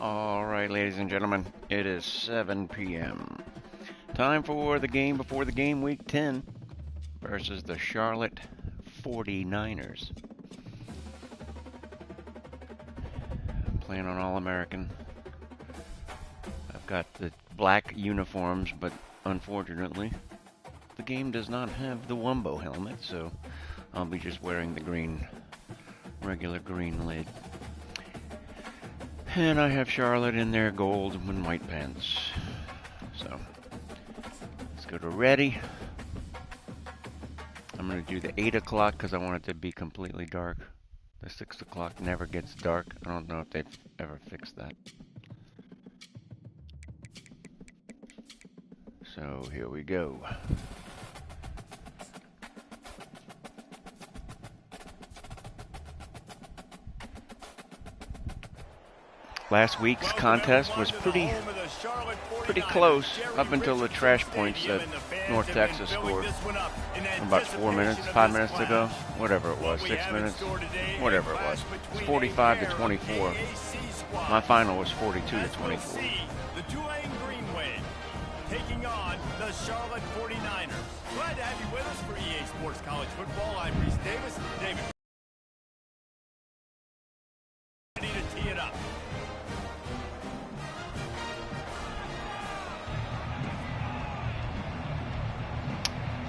All right, ladies and gentlemen, it is 7 p.m. Time for the game before the game, Week 10 versus the Charlotte 49ers. I'm playing on All-American. I've got the black uniforms, but unfortunately, the game does not have the Wumbo helmet, so I'll be just wearing the green, regular green lid. And I have Charlotte in their gold and white pants. So, let's go to ready. I'm going to do the 8 o'clock because I want it to be completely dark. The 6 o'clock never gets dark. I don't know if they've ever fixed that. So, here we go. Last week's contest was pretty close up until the trash points that North Texas scored about 4 minutes, 5 minutes ago, whatever it was, 6 minutes, whatever it was. It's 45 to 24. My final was 42 to 24. The Tulane Green Wave taking on the Charlotte 49ers. Glad to have you with us for EA Sports College Football. I'm Reese Davis. David, ready to tee it up.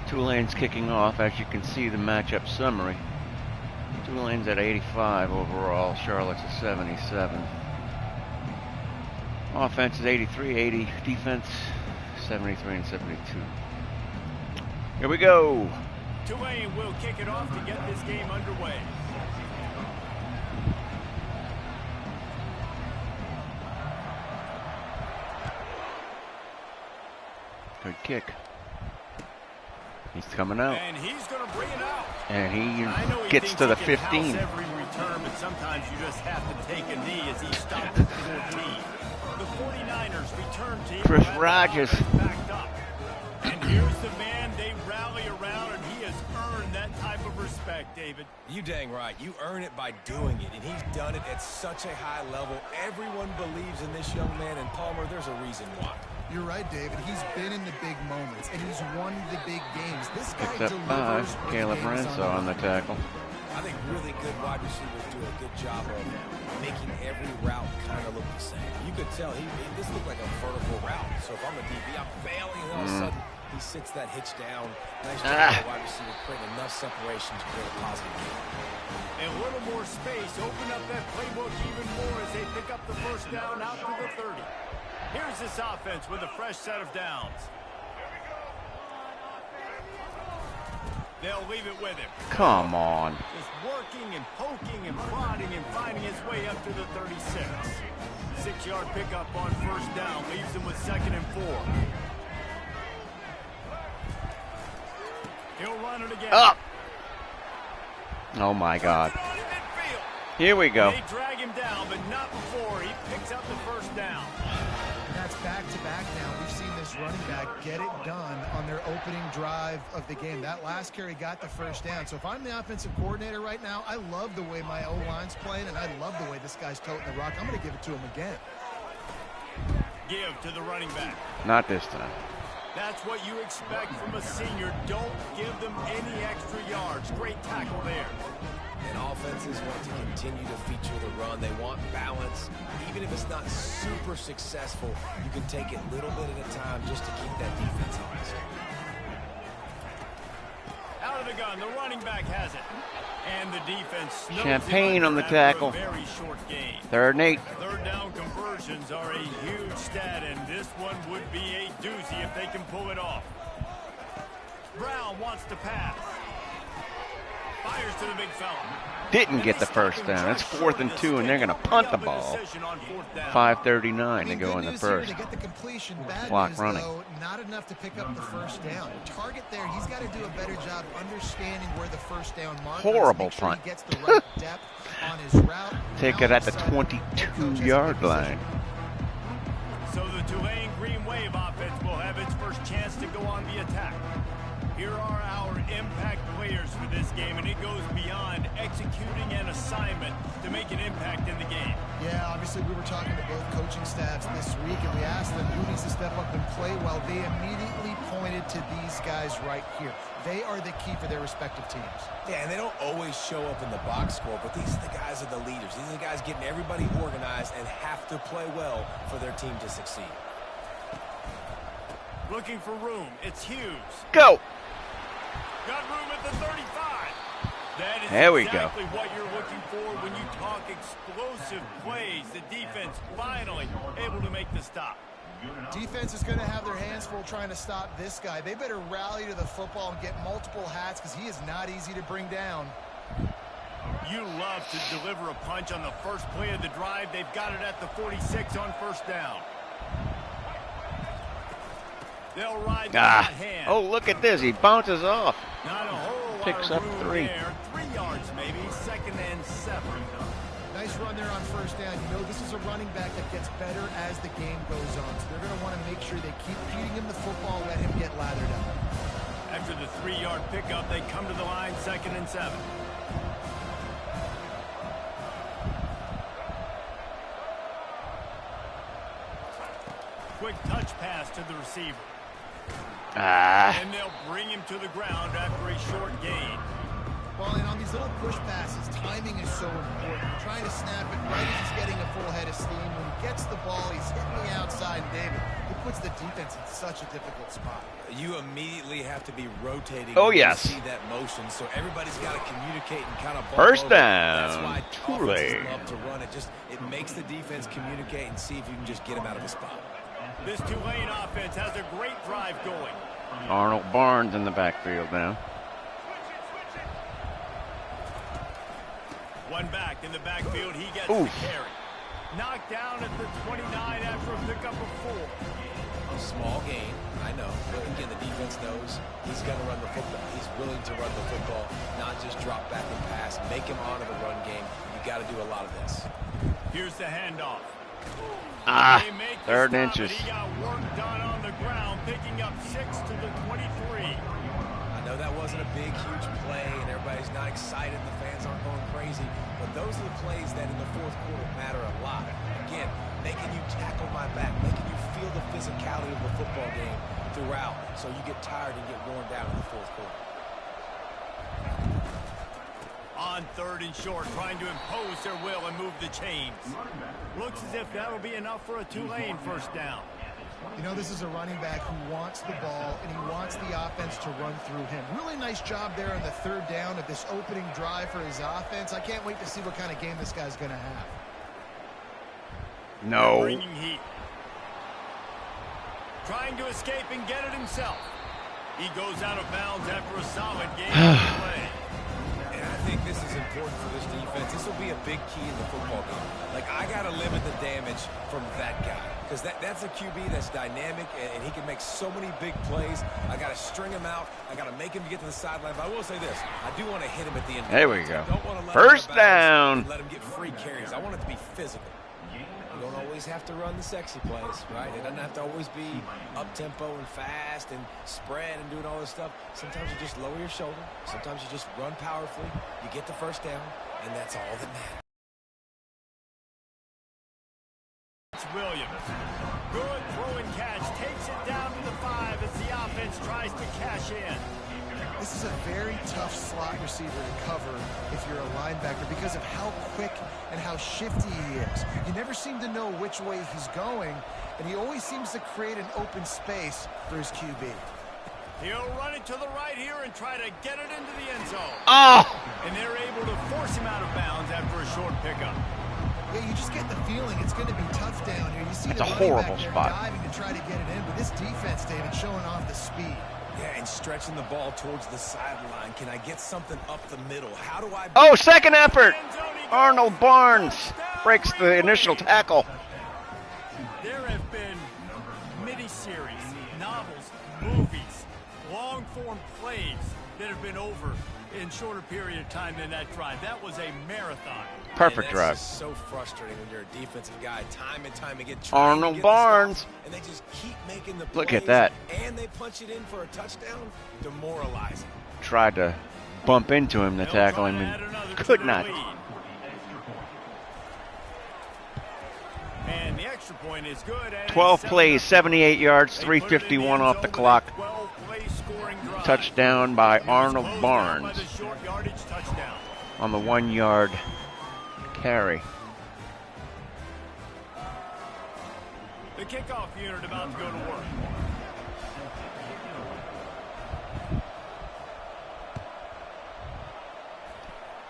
Tulane's kicking off. As you can see, the matchup summary. Tulane's at 85 overall. Charlotte's at 77. Offense is 83-80. Defense 73 and 72. Here we go. Tulane will kick it off to get this game underway. Good kick. He's coming out. And he's going to bring it out. And he gets to the 15. Every return, but sometimes you just have to take a knee as he stops at 14. The 49ers return team. Chris Rogers. Backed up. And here's the man they rally around, and he has earned that type of respect, David. You dang right. You earn it by doing it, and he's done it at such a high level. Everyone believes in this young man, and Palmer, there's a reason why. You're right, David. He's been in the big moments, and he's won the big games. This guy Picks up 5. Caleb Ransaw on the tackle. I think really good wide receivers do a good job of making every route kind of look the same. You could tell this looked like a vertical route. So if I'm a DB, I'm bailing, and all of a sudden he sits that hitch down. Nice job by the wide receiver creating enough separation to create a positive game. And a little more space, open up that playbook even more as they pick up the first down out to the 30. Here's this offense with a fresh set of downs. They'll leave it with him. Come on. Just working and poking and prodding and finding his way up to the 36. 6-yard pickup on first down leaves him with 2nd and 4. He'll run it again. Up. Oh my God. Here we go. They drag him down, but not before he picks up the first down. And that's back-to-back now. We've seen this running back get it done on their opening drive of the game. That last carry got the first down. So if I'm the offensive coordinator right now, I love the way my O-line's playing, and I love the way this guy's toting the rock. I'm going to give it to him again. Give to the running back. Not this time. That's what you expect from a senior. Don't give them any extra yards. Great tackle there. And offenses want to continue to feature the run. They want balance. Even if it's not super successful, you can take it little bit at a time just to keep that defense honest. Out of the gun, the running back has it. And the defense Champagne on the tackle. Very short game. 3rd and 8. Third down conversions are a huge stat, and this one would be a doozy if they can pull it off. Brown wants to pass. Fires to the big fella. Didn't get the first down. It's 4th and 2, and they're going to punt the ball. 5:39 to go in the first. Clock running. Not enough to pick up the first down. Target there. He's got to do a better job understanding where the first down mark is. Horrible sure punt. He gets the right depth on his route. Take it at the 22-yard line. So the Tulane Green Wave offense will have its first chance to go on the attack. Here are our impact players for this game, and it goes beyond executing an assignment to make an impact in the game. Yeah, obviously we were talking to both coaching staffs this week, and we asked them who needs to step up and play well. They immediately pointed to these guys right here. They are the key for their respective teams. Yeah, and they don't always show up in the box score, but these are the guys are the leaders. These are the guys getting everybody organized and have to play well for their team to succeed. Looking for room. It's Hughes. Go. Got room at the 35. That is There we exactly what you're looking for when you talk explosive plays. The defense finally able to make the stop. Defense is going to have their hands full trying to stop this guy. They better rally to the football and get multiple hats because he is not easy to bring down. You love to deliver a punch on the first play of the drive. They've got it at the 46 on first down. They'll ride the hot hand. Oh, look at this. He bounces off. Not a whole Picks lot up of room 3. there. 3 yards maybe. 2nd and 7. Nice run there on first down. You know, this is a running back that gets better as the game goes on. So they're going to want to make sure they keep feeding him the football, let him get lathered up. After the 3-yard pickup, they come to the line, 2nd and 7. Quick touch pass to the receiver. And they'll bring him to the ground after a short gain. Well, and on these little push passes, timing is so important. You're trying to snap it right as he's getting a full head of steam. When he gets the ball, he's hitting the outside, David. He puts the defense in such a difficult spot. You immediately have to be rotating. Oh, when yes. you see that motion, so everybody's got to communicate and kind of bump First over. down. That's why Tulane. offenses love to run it. It makes the defense communicate and see if you can just get him out of the spot. This Tulane offense has a great drive going. Arnold Barnes in the backfield now. One back in the backfield. He gets Oof. the carry. Knocked down at the 29 after a pickup of 4. Small gain, I know. But again, the defense knows he's going to run the football. He's willing to run the football, not just drop back and pass. Make him honor the run game. You got to do a lot of this. Here's the handoff. Ah, They make the 3rd stop, and inches. and he got work done on the ground, picking up 6 to the 23. I know that wasn't a big, huge play, and everybody's not excited, and the fans aren't going crazy, but those are the plays that in the 4th quarter matter a lot. Again, making you tackle my back, making you feel the physicality of the football game throughout, so you get tired and get worn down in the 4th quarter. On 3rd and short, trying to impose their will and move the chains. Looks as if that'll be enough for a Tulane first down. You know, this is a running back who wants the ball, and he wants the offense to run through him. Really nice job there on the 3rd down of this opening drive for his offense. I can't wait to see what kind of game this guy's going to have. No. Bringing heat. Trying to escape and get it himself. He goes out of bounds after a solid game of play. And I think this is important for this defense. This will be a big key in the football game. Like, I got to limit the damage from that guy. Because that's a QB that's dynamic, and he can make so many big plays. I got to string him out. I got to make him get to the sideline. But I will say this. I do want to hit him at the end. There we go. I don't want to let First him out of bounds down. and let him get free carries. I want it to be physical. You don't always have to run the sexy plays, right? It doesn't have to always be up-tempo and fast and spread and doing all this stuff. Sometimes you just lower your shoulder. Sometimes you just run powerfully. You get the first down, and that's all that matters. It's Williams. Good throw and catch. Takes it down to the 5 as the offense tries to cash in. This is a very tough slot receiver to cover if you're a linebacker because of how quick and how shifty he is. You never seem to know which way he's going, and he always seems to create an open space for his QB. He'll run it to the right here and try to get it into the end zone. Oh! And they're able to force him out of bounds after a short pickup. Yeah, you just get the feeling it's going to be tough down here. You see It's the a running horrible back there spot. diving to try to get it in, but this defense, David, showing off the speed. Yeah, and stretching the ball towards the sideline. Can I get something up the middle? How do I... Oh, second effort. Arnold Barnes breaks the initial tackle. There have been mini-series, novels, movies, long-form plays that have been over in shorter period of time than that drive. That was a marathon. Perfect drive. Just so frustrating when you're a defensive guy, time and time again. Arnold Barnes. And they just keep making the plays. Look at that. And they punch it in for a touchdown. Demoralizing. Tried to bump into him to tackle him and could not. And the extra point is good. 12 plays, 78 yards, 3:51 off the clock. Touchdown by Arnold Barnes on the 1-yard carry. The kickoff unit about to go to work.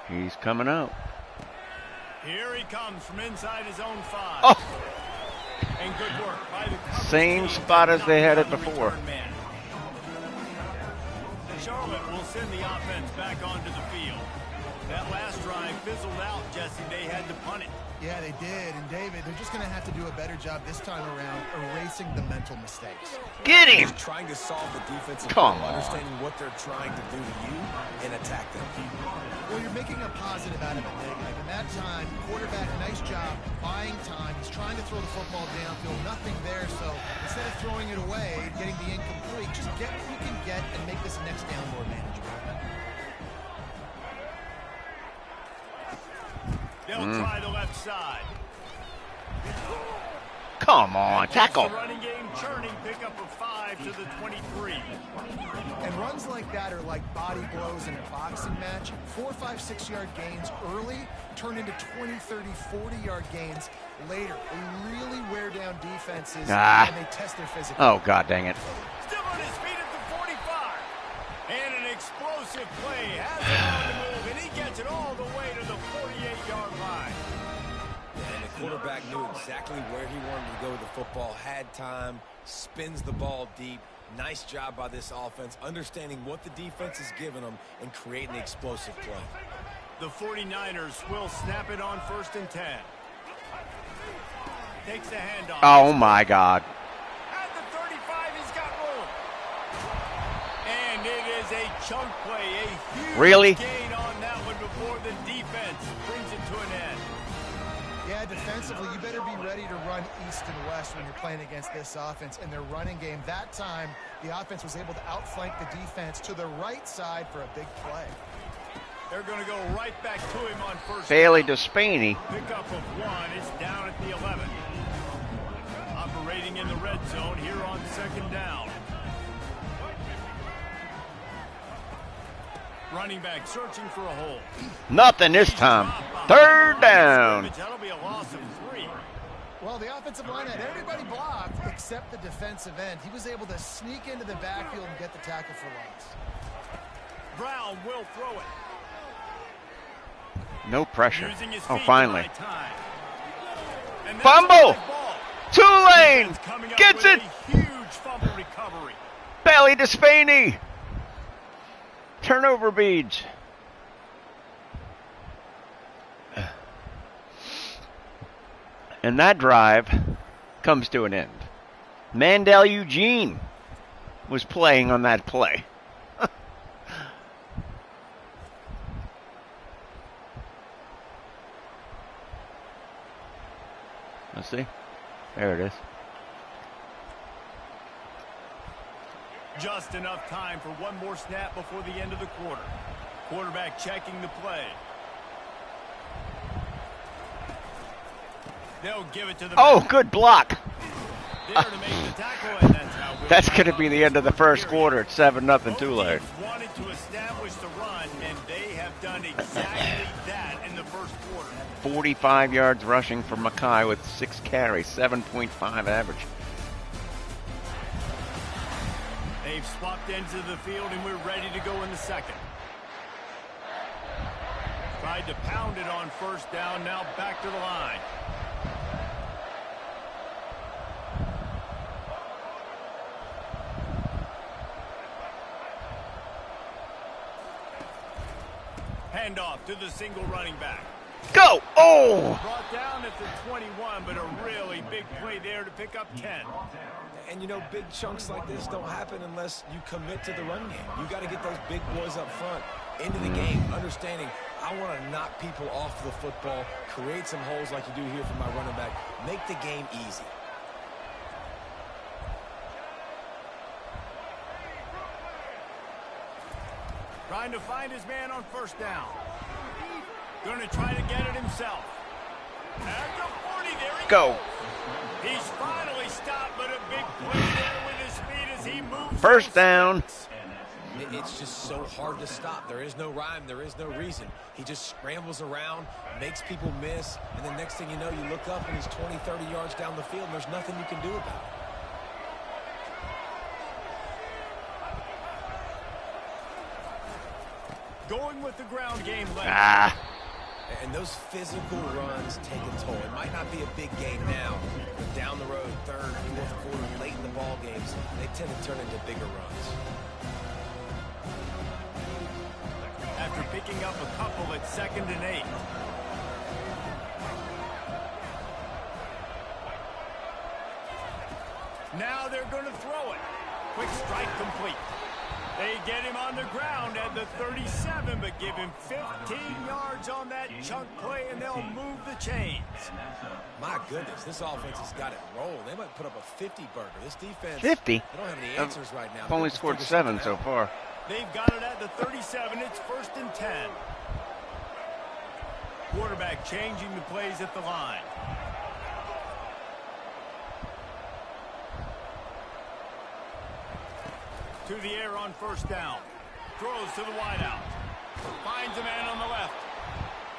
He's coming out. Here he comes from inside his own 5. Oh! And good work by the Same spot as they had it before. Charlotte will send the offense back onto the field. That last drive fizzled out, Jesse. They had to punt it. Yeah, they did. And David, they're just going to have to do a better job this time around erasing the mental mistakes. Get him! Just trying to solve the defensive Come problem, on. understanding what they're trying to do to you and attack them. Well, you're making a positive out of it, negative. In that time, quarterback, nice job, buying time. He's trying to throw the football downfield, nothing there. So instead of throwing it away and getting the incomplete, just get what you can get and make this next down more manageable. They'll try the left side. Come on, tackle. The running game churning, pickup of 5 to the 23. And runs like that are like body blows in a boxing match. 4, 5, 6-yard gains early turn into 20, 30, 40-yard gains later. They really wear down defenses and they test their physical. Oh, God dang it. Still on his feet at the 45. And an explosive play. Has it on the move, and he gets it all the way to the 48-yard line. And the quarterback knew exactly where he wanted to go with the football, had time, spins the ball deep. Nice job by this offense, understanding what the defense is giving them and creating the explosive play. The 49ers will snap it on 1st and 10. Takes the handoff. Oh, my God. At the 35, he's got room. And it is a chunk play, a huge gain on that one before the defense brings it to an end. Yeah, defensively, you better be ready to run east and west when you're playing against this offense and their running game. That time, the offense was able to outflank the defense to the right side for a big play. They're going to go right back to him on 1st. Bailey Despaney. Pickup of 1 is down at the 11. Operating in the red zone here on 2nd down. Running back searching for a hole. Nothing this time. 3rd down. That'll be a loss of 3. Well, the offensive line had everybody blocked except the defensive end. He was able to sneak into the backfield and get the tackle for loss. Brown will throw it. No pressure. Using his Oh, feet finally. to buy time. And that's Fumble. a big ball. Tulane Coming up gets with it. a huge fumble recovery. Bailey Despaney. Turnover beads. And that drive comes to an end. Mandel Eugene was playing on that play. Let's see. There it is. Just enough time for one more snap before the end of the quarter. Quarterback checking the play. They'll give it to the Oh, good block. there to make the tackle, and that's how we'll That's going to be the end of the first quarter. It's 7-0 Tulane. wanted to establish the run, and they have done exactly that in the first quarter. 45 yards rushing for Mackay with 6 carries, 7.5 average. They've swapped into the field, and we're ready to go in the second. Tried to pound it on 1st down, now back to the line. Handoff to the single running back. Go! Oh! Brought down at the 21, but a really big play there to pick up 10. And, you know, big chunks like this don't happen unless you commit to the run game. You got to get those big boys up front into the game, understanding I want to knock people off the football, create some holes like you do here for my running back, make the game easy. Trying to find his man on first down. Going to try to get it himself. At the 40, there he Go. goes. He's finally stopped, but a big play there with his speed as he moves. First down. It's just so hard to stop. There is no rhyme. There is no reason. He just scrambles around, makes people miss, and the next thing you know, you look up and he's 20, 30 yards down the field, and there's nothing you can do about it. Going with the ground game left. And those physical runs take a toll. It might not be a big game now, but down the road, third, fourth quarter, late in the ball games, they tend to turn into bigger runs. After picking up a couple at 2nd and 8. Now they're going to throw it. Quick strike complete. They get him on the ground at the 37, but give him 15 yards on that chunk play, and they'll move the chains. My goodness, this offense has got it rolling. They might put up a 50-burger. This defense, 50? They don't have any answers right now. I've only scored 7 so far. They've got it at the 37. It's 1st and 10. Quarterback changing the plays at the line. To the air on first down. Throws to the wideout. Finds a man on the left.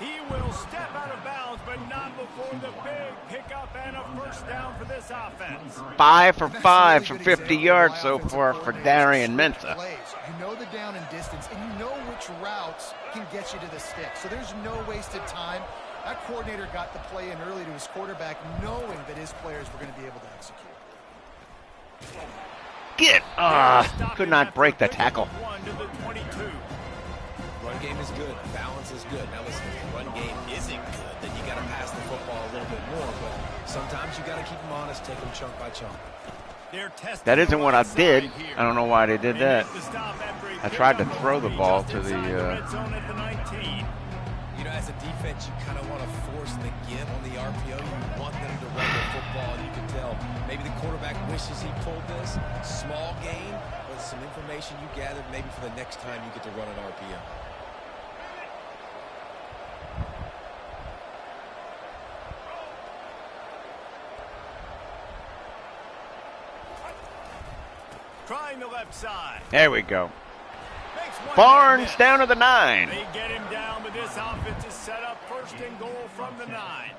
He will step out of bounds, but not before the big pickup and a first down for this offense. 5 for 5 for 50 yards so far for Darian Mensah. You know the down and distance, and you know which routes can get you to the stick. So there's no wasted time. That coordinator got the play in early to his quarterback, knowing that his players were going to be able to execute. Could not break the tackle. Run game is good. Balance is good. Now listen, if the run game isn't good, then you got to pass the football a little bit more. But sometimes you got to keep them honest, take them chunk by chunk. That isn't what I did. I don't know why they did that. I tried to throw the ball to the... You know, as a defense, you kind of want to force the give on the RPO. You want them to run the football, and you can tell maybe the quarterback wishes he pulled this. Small gain, but some information you gathered maybe for the next time you get to run an RPO. Trying the left side. There we go. Barnes down to the 9. They get him down, but this offense is set up 1st and goal from the 9.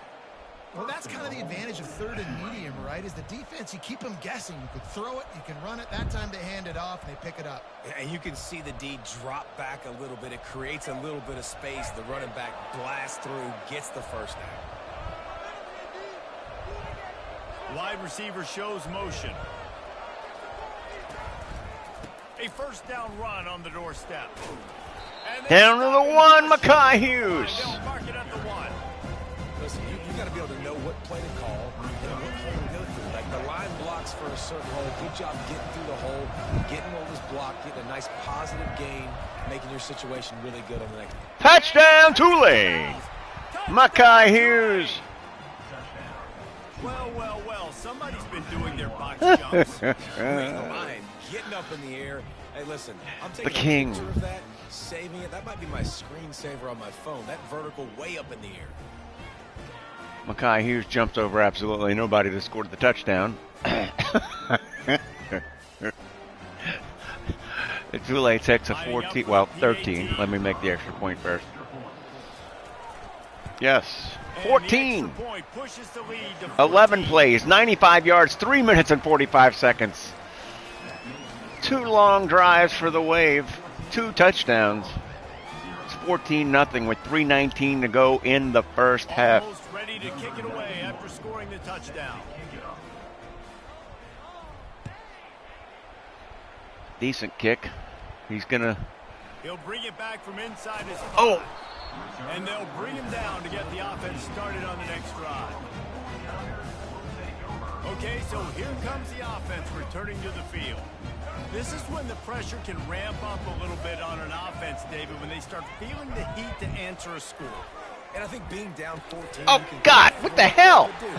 Well, that's kind of the advantage of 3rd and medium, right? Is the defense, you keep them guessing. You can throw it, you can run it. That time they hand it off, and they pick it up. And you can see the D drop back a little bit. It creates a little bit of space. The running back blasts through, gets the first down. Wide receiver shows motion. A first down run on the doorstep. Down to the 1, Mekhi Hughes. They'll mark it at the 1. Listen, you got to be able to know what play to call and what hole to go through. Like the line blocks for a certain hole. Good job getting through the hole, getting over this block, getting a nice positive gain, making your situation really good on the next. Touchdown, Tulane. Mekhi Hughes. Well, well, well. Somebody's been doing their box jumps. Getting up in the air. Hey, listen, I'm taking The king. a picture of that, saving it. That might be my screensaver on my phone. That vertical way up in the air. Mekhi Hughes jumped over absolutely nobody that scored the touchdown. Tulane takes a 14, well, 13. Let me make the extra point first. Yes, 14. 11 plays, 95 yards, 3 minutes and 45 seconds. 2 long drives for the Wave, 2 touchdowns. It's 14-0 with 3:19 to go in the first half. Almost ready to kick it away after scoring the touchdown. Decent kick. He's gonna. He'll bring it back from inside his spot. Oh. And they'll bring him down to get the offense started on the next drive. Okay, so here comes the offense returning to the field. This is when the pressure can ramp up a little bit on an offense, David, when they start feeling the heat to answer a score. And I think being down 14... Oh, God, what the hell? If you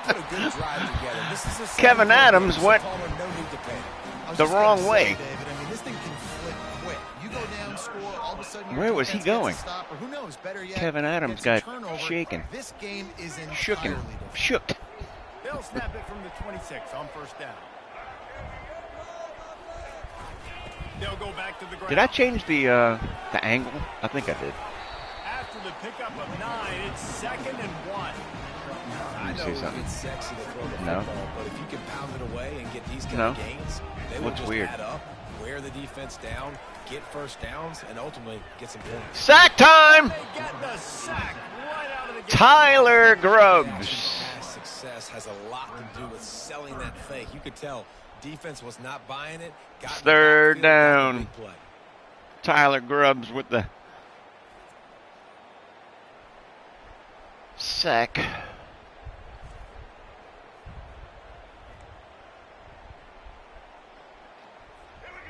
put a good drive together, this is a Kevin Adams went no need to panic. the wrong way. David, I mean, this thing can flip quick. You go down, score, all of a sudden your Where was he defense going? gets a stop, or who knows, better yet, Kevin Adams gets a got turnover. shaken. This game is entirely Shooken. different. Shook. They'll snap it from the 26 on first down. They'll go back to the ground. Did I change the angle? I think I did. After the pickup of 9, it's 2nd and 1. I know see it's something? sexy to throw the No. football, but if you can pound it away and get these kind No. of gains, they will Looks just weird. add up, wear the defense down, get first downs, and ultimately get some points. Sack time! They get the sack right out of the gate. Tyler Action Grubbs. pass success has a lot to do with selling that fake. You could tell defense was not buying it. Got in the Third backfield, got the down. big play. Tyler Grubbs with the sack.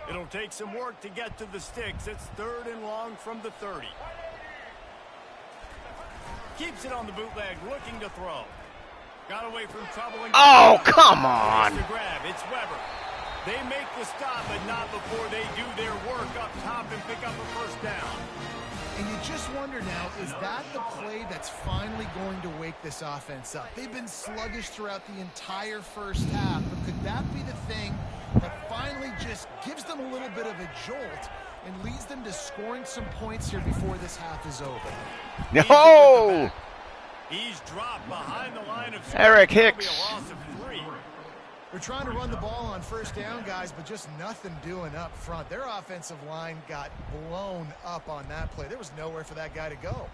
It'll take some work to get to the sticks. It's 3rd and long from the 30. Keeps it on the bootleg, looking to throw. Got away from trouble. And Oh, come on. To grab. It's Weber. They make the stop, but not before they do their work up top and pick up a first down. And you just wonder now, is that the play that's finally going to wake this offense up? They've been sluggish throughout the entire first half, but could that be the thing that finally just gives them a little bit of a jolt and leads them to scoring some points here before this half is over? No! He's dropped behind the line of Eric That'll be Hicks. a loss of 3. They're trying to run the ball on first down, guys, but just nothing doing up front. Their offensive line got blown up on that play. There was nowhere for that guy to go.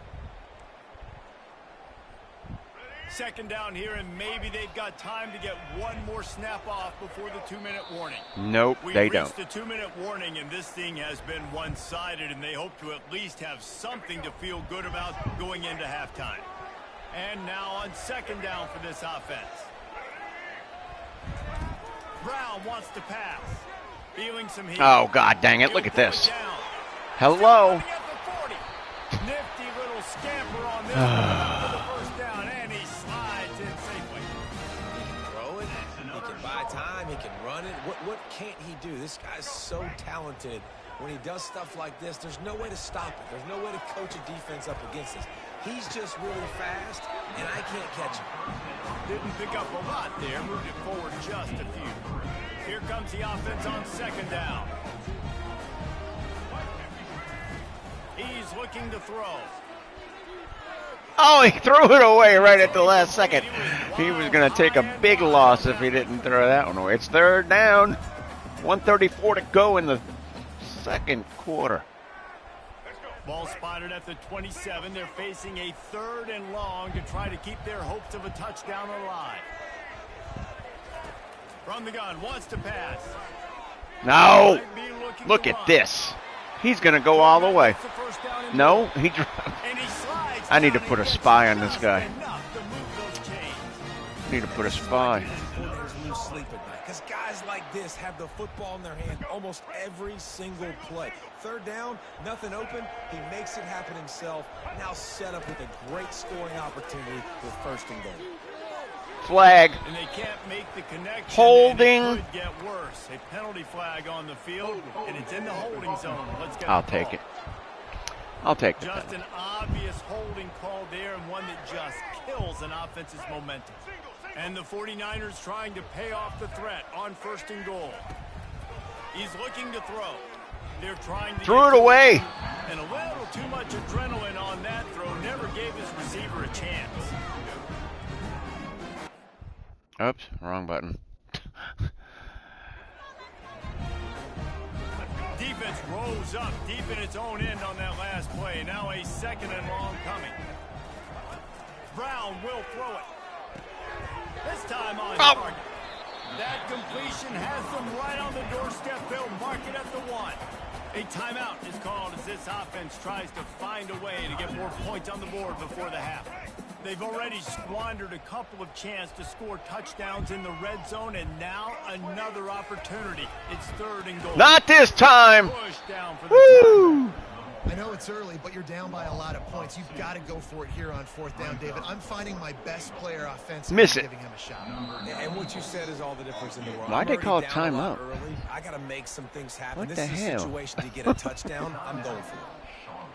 2nd down here, and maybe they've got time to get one more snap off before the 2-minute warning. Nope, We've they reached don't. the 2-minute warning, and this thing has been one-sided, and they hope to at least have something to feel good about going into halftime. And now on 2nd down for this offense. Brown wants to pass. Feeling some heat. Oh, God dang it. Look He'll at pull it this. down. Hello. Running at the 40. Nifty little scamper on this one for the first down, and he slides in safely. He can throw it. He can buy time. He can run it. What can't he do? This guy's so talented. When he does stuff like this, there's no way to stop it. There's no way to coach a defense up against this. He's just really fast, and I can't catch him. Didn't pick up a lot there. Moved it forward just a few. Here comes the offense on 2nd down. He's looking to throw. Oh, he threw it away right at the last second. He was going to take a big loss if he didn't throw that one away. It's 3rd down. 1:34 to go in the 2nd quarter. Ball spotted at the 27. They're facing a 3rd and long to try to keep their hopes of a touchdown alive. From the gun, wants to pass. No. Might be looking Look to at run. this. He's going to go all the way. Gets the first down and No, goal. he dropped. And he slides I need to down put a and spy gets on this just guy. enough to move those chains. Need to put a spy. Coordinators lose sleep at night because guys like this have the football in their hand almost every single play. 3rd down, nothing open. He makes it happen himself. Now set up with a great scoring opportunity with 1st and goal. Flag. And they can't make the connection. Holding. And it could get worse. A penalty flag on the field, and it's in the holding zone. Let's get I'll the take call. it. I'll take the Just penalty. an obvious holding call there, and one that just kills an offense's momentum. And the 49ers trying to pay off the threat on 1st and goal. He's looking to throw. They're trying to Threw get it away. and a little too much adrenaline on that throw. Never gave his receiver a chance. Oops, wrong button. Defense rose up deep in its own end on that last play. Now a 2nd and long coming. Brown will throw it. This time on target. That completion has them right on the doorstep. They'll mark it at the 1. A timeout is called as this offense tries to find a way to get more points on the board before the half. They've already squandered a couple of chances to score touchdowns in the red zone, and now another opportunity. It's 3rd and goal. Not this time. Push down for the Woo! I know it's early, but you're down by a lot of points. You've got to go for it here on 4th down, David. I'm finding my best player offensively, Miss it. giving him a shot. And what you said is all the difference in the world. Why'd they call it timeout? I got to make some things happen. What this the is hell? a situation to get a touchdown. I'm going for it.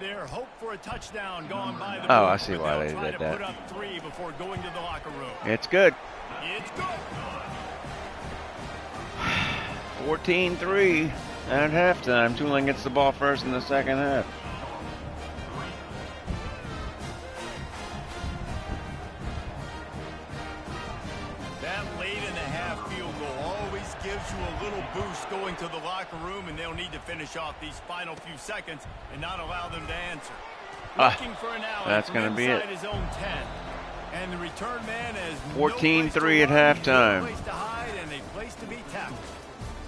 Their hope for a touchdown gone by the Oh, board, I see but why they'll they try did to that. put up 3 before going to the locker room. It's good. It's good. 14-3 at halftime. Tulane gets the ball first in the second half. That late in the half field goal always gives you a little boost going to the locker room, and they'll need to finish off these final few seconds and not allow them to answer. Looking for an alley that's from gonna be inside it. his own 10. And the return man has 14-3 at halftime. No place to hide and a place to be tackled.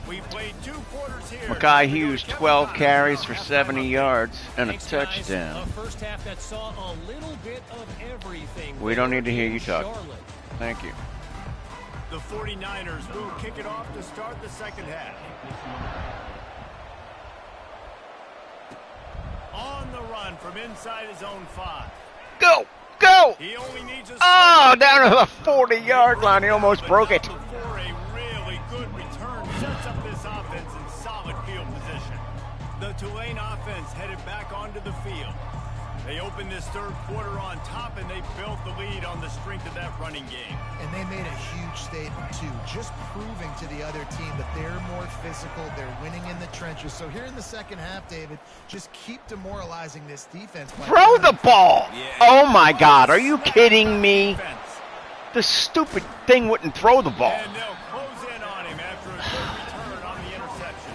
We played 2 quarters here. Mackay Hughes, 12 carries for 70 yards and a touchdown. A first half that saw a little bit of everything. We don't need to hear you talk. Charlotte. Thank you. The 49ers will kick it off to start the second half. On the run from inside his own 5. Go! Go! He only needs a Oh, down to the 40-yard line. He almost broke it. Before a really good return sets up this offense in solid field position. The Tulane offense headed back onto the field. They opened this 3rd quarter on top, and they built the lead on the strength of that running game. And they made a huge statement, too, just proving to the other team that they're more physical, they're winning in the trenches. So here in the second half, David, just keep demoralizing this defense. Throw the ball! Yeah. Oh, my God. Are you kidding me? Defense. The stupid thing wouldn't throw the ball. And they'll close in on him after a good return on the interception.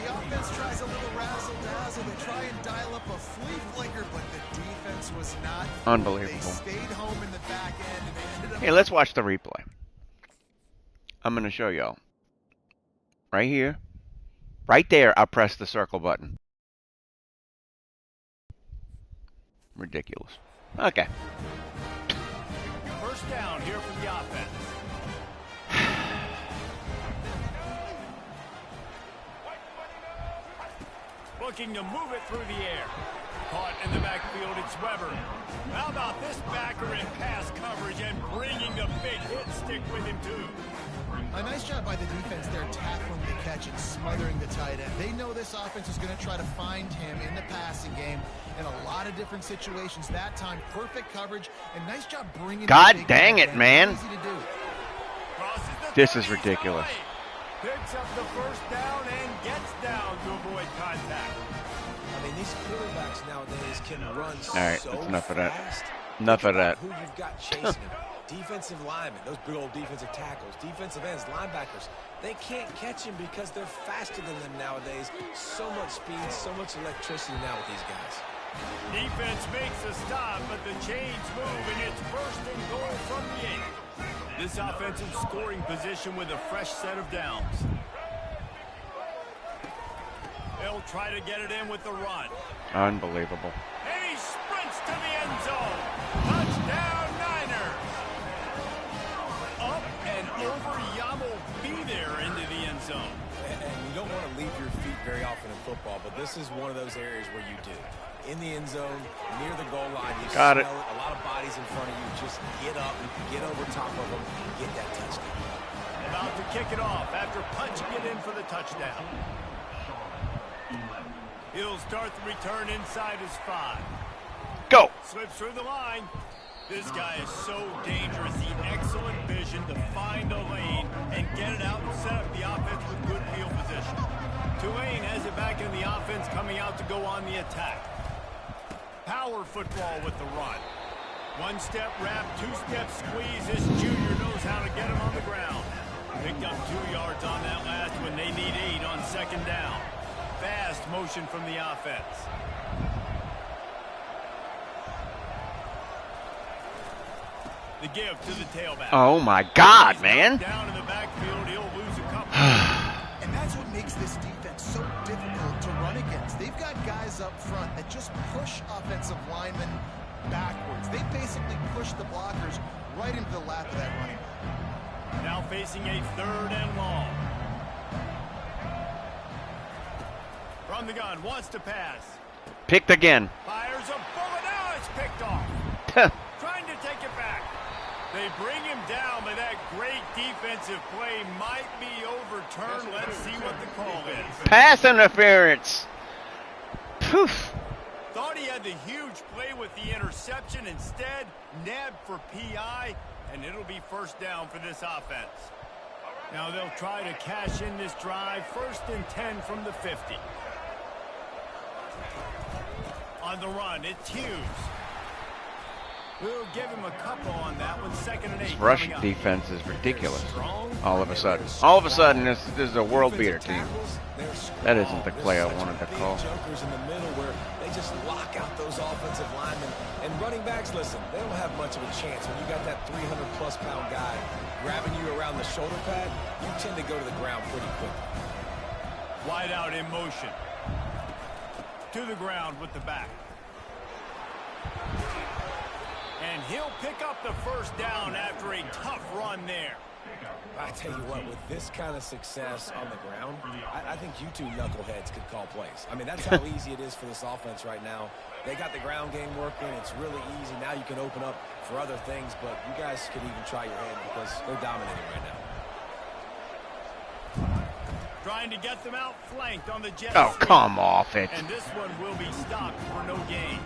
The offense tries a little razzle-dazzle. They try and dial up a flea flicker, but the defense was not. Unbelievable. They stayed home in the back end, and they ended up. Hey, let's watch the replay. I'm going to show y'all. Right here. Right there, I'll press the circle button. Ridiculous. Okay. First down here for the offense. Looking to move it through the air. Caught in the backfield, it's Weber. How about this backer in pass coverage and bringing the big hit stick with him, too? A nice job by the defense there, tackling the catch and smothering the tight end. They know this offense is going to try to find him in the passing game in a lot of different situations. That time, perfect coverage, and nice job bringing. God the big dang tight it, end. man. Easy to do. Crosses the This is 30, ridiculous. Picks up the first down and gets down to avoid contact. I mean, these quarterbacks nowadays can run All right, so that's enough of that. fast. Enough of that. Who you've got chasing them. Defensive linemen, those big old defensive tackles, defensive ends, linebackers, they can't catch him because they're faster than them nowadays. So much speed, so much electricity now with these guys. Defense makes a stop, but the chains move, and it's first and goal from the 8. This offensive scoring position with a fresh set of downs. They'll try to get it in with the run. Unbelievable. And he sprints to the end zone. Touchdown, Niners. Up and over, Yamo be there into the end zone. And you don't want to leave your feet very often in football, but this is one of those areas where you do. In the end zone, near the goal line, you Got smell it. A lot of bodies in front of you. Just get up, get over top of them, and get that touchdown. About to kick it off after punching it in for the touchdown. He'll start the return inside his 5. Go! Slips through the line. This guy is so dangerous. The excellent vision to find a lane and get it out and set up the offense with good field position. Tulane has it back in the offense, coming out to go on the attack. Power football with the run. One-step wrap, two-step squeeze. This junior knows how to get him on the ground. Picked up 2 yards on that last one. They need 8 on second down. Fast motion from the offense. The give to the tailback. Oh, my God, man. Down in the backfield, he'll lose a couple. And that's what makes this defense so difficult to run against. They've got guys up front that just push offensive linemen backwards. They basically pushed the blockers right into the lap of that running back. Now facing a 3rd and long. From the gun, wants to pass. Picked again. Fires a bullet. Now it's picked off. Trying to take it back. They bring him down, but that great defensive play might be overturned. Let's see what the call is. Pass interference. Poof. Thought he had the huge play with the interception. Instead, nabbed for PI, and it'll be 1st down for this offense. Now they'll try to cash in this drive. 1st and 10 from the 50. On the run, it's Hughes. We'll give him a couple on that one. 2nd and 8. This rush defense is ridiculous. All of a sudden, this is a world beater team. That isn't the play I wanted to call. Jokers in the middle where they just lock out those offensive linemen. And running backs, listen, they don't have much of a chance. When you got that 300-plus pound guy grabbing you around the shoulder pad, you tend to go to the ground pretty quickly. Wide out in motion. To the ground with the back. And he'll pick up the 1st down after a tough run there. I tell you what, with this kind of success on the ground, I think you two knuckleheads could call plays. I mean, that's how easy it is for this offense right now. They got the ground game working. It's really easy. Now you can open up for other things, but you guys could even try your hand because they're dominating right now. Trying to get them outflanked on the jet. Oh, come off it. And this one will be stopped for no gain.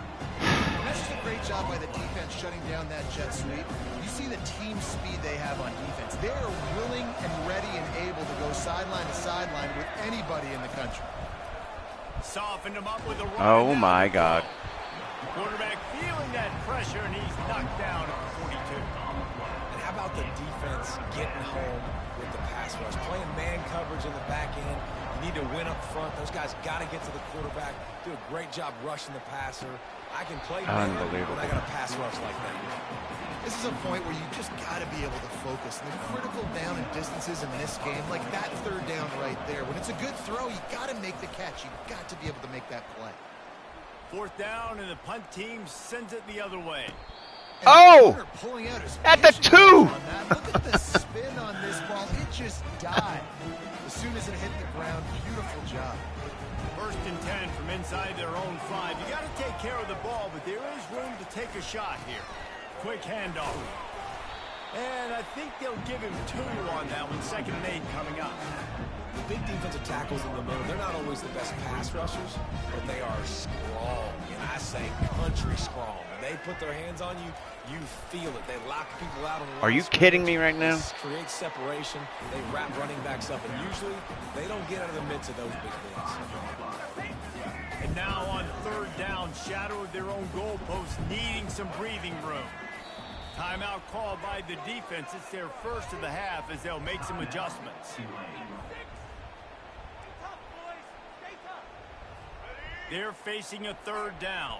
That's just a great job by the defense shutting down that jet sweep. You see the team speed they have on defense. They are willing and ready and able to go sideline to sideline with anybody in the country. Softened him up with a run. Oh, my God. Quarterback feeling that pressure, and he's knocked down at the 42. And how about the defense getting home with the pass rush? Playing man coverage in the back end. You need to win up front. Those guys got to get to the quarterback. Do a great job rushing the passer. I can play man when I got a pass rush like that. This is a point where you just got to be able to focus. And the critical down and distances in this game, like that 3rd down right there. When it's a good throw, you got to make the catch. You got to be able to make that play. 4th down, and the punt team sends it the other way. Oh! Pulling out his At the 2! Look at the spin on this ball. It just died. As soon as it hit the ground, beautiful job. 1st and 10 from inside their own 5. You got to take care of the ball, but there is room to take a shot here. Quick handoff. And I think they'll give him 2 on that one. 2nd and 8 coming up. The big defensive tackles in the middle, they're not always the best pass rushers, but they are strong. And I say country strong. When they put their hands on you, you feel it. They lock people out on the line. Are you kidding me right now? Create separation. They wrap running backs up, and usually they don't get out of the midst of those big boys. And now on 3rd down, shadow of their own goalpost, needing some breathing room. Timeout called by the defense. It's their 1st of the half as they'll make some adjustments. They're facing a 3rd down.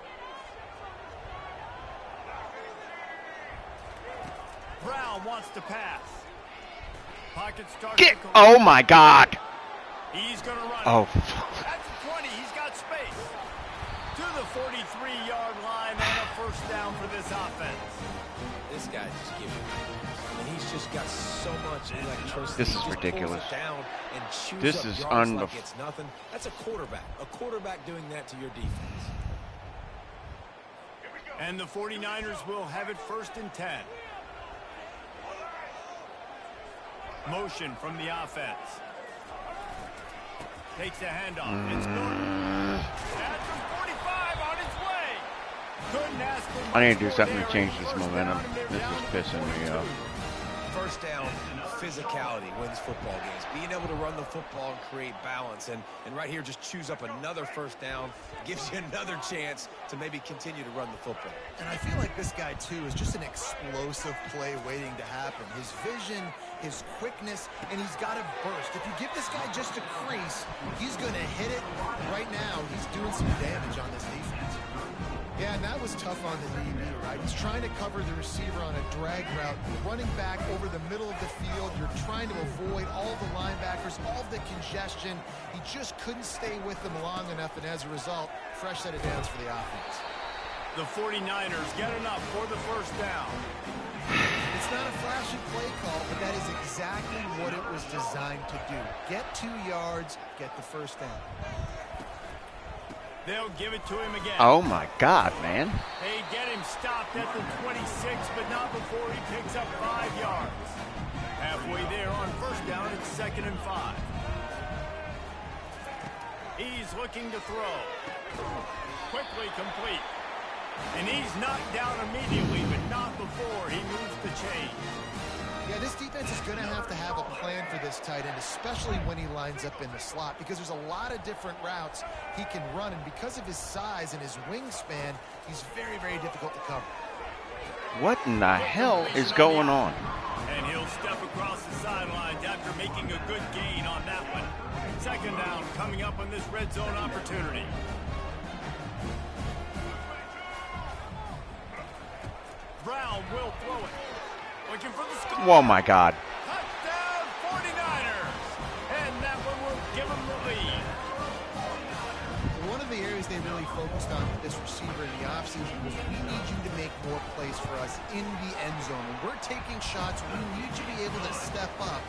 Brown wants to pass. Pocket starts. Oh, my God. He's going to run. Oh. At the 20, he's got space. To the 43-yard line and a 1st down for this offense. This guy just giving it. And he's just got so much electricity. This is ridiculous. This is unbelievable. Like it's nothing. That's a quarterback. A quarterback doing that to your defense. And the 49ers will have it 1st and 10. Motion from the offense. Takes the handoff. It's good. At the 45 on its way. Couldn't ask for I need to do something to change this momentum. This is pissing me off. 1st down, physicality wins football games. Being able to run the football and create balance. And right here, just choose up another 1st down. Gives you another chance to maybe continue to run the football. And I feel like this guy, too, is just an explosive play waiting to happen. His vision, his quickness, and he's got a burst. If you give this guy just a crease, he's going to hit it. Right now, he's doing some damage on this defense. Yeah, and that was tough on the DB, right? He's trying to cover the receiver on a drag route, running back over the middle of the field. You're trying to avoid all the linebackers, all the congestion. He just couldn't stay with them long enough, and as a result, fresh set of downs for the offense. The 49ers get enough for the first down. It's not a flashy play call, but that is exactly what it was designed to do. Get 2 yards, get the first down. They'll give it to him again. Oh, my God, man. They get him stopped at the 26, but not before he picks up 5 yards. Halfway there on first down, it's 2nd and 5. He's looking to throw. Quickly complete. And he's knocked down immediately, but not before he moves the chain. Yeah, this defense is going to have a plan for this tight end, especially when he lines up in the slot, because there's a lot of different routes he can run, and because of his size and his wingspan, he's very, very difficult to cover. What in the hell is going on? And he'll step across the sidelines after making a good gain on that one. 2nd down coming up on this red zone opportunity. Brown will throw it. Looking for the score. Oh, my God. Touchdown 49ers. And that one will give them the lead. One of the areas they really focused on with this receiver in the offseason was, we need you to make more plays for us in the end zone. When we're taking shots, we need you to be able to step up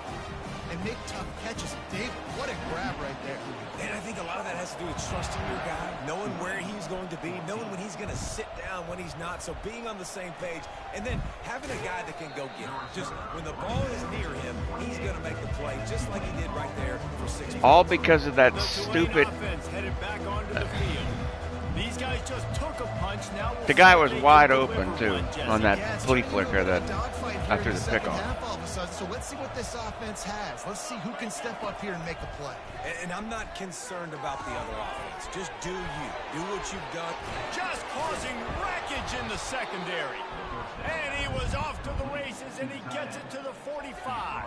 and make tough catches. David, what a grab right there. And I think a lot of that has to do with trusting your guy, knowing where he's going to be, knowing when he's going to sit down, when he's not. So being on the same page, and then having a guy that can go get him. Just when the ball is near him, he's going to make the play, just like he did right there for 6 points. All because of that stupid... Headed back onto the field. These guys just took a punch. Now The guy was wide open, too, on that flea flicker that after the pickoff. So let's see what this offense has. Let's see who can step up here and make a play. And I'm not concerned about the other offense. Just do you. Do what you've done. Just causing wreckage in the secondary. And he was off to the races, and he gets it to the 45.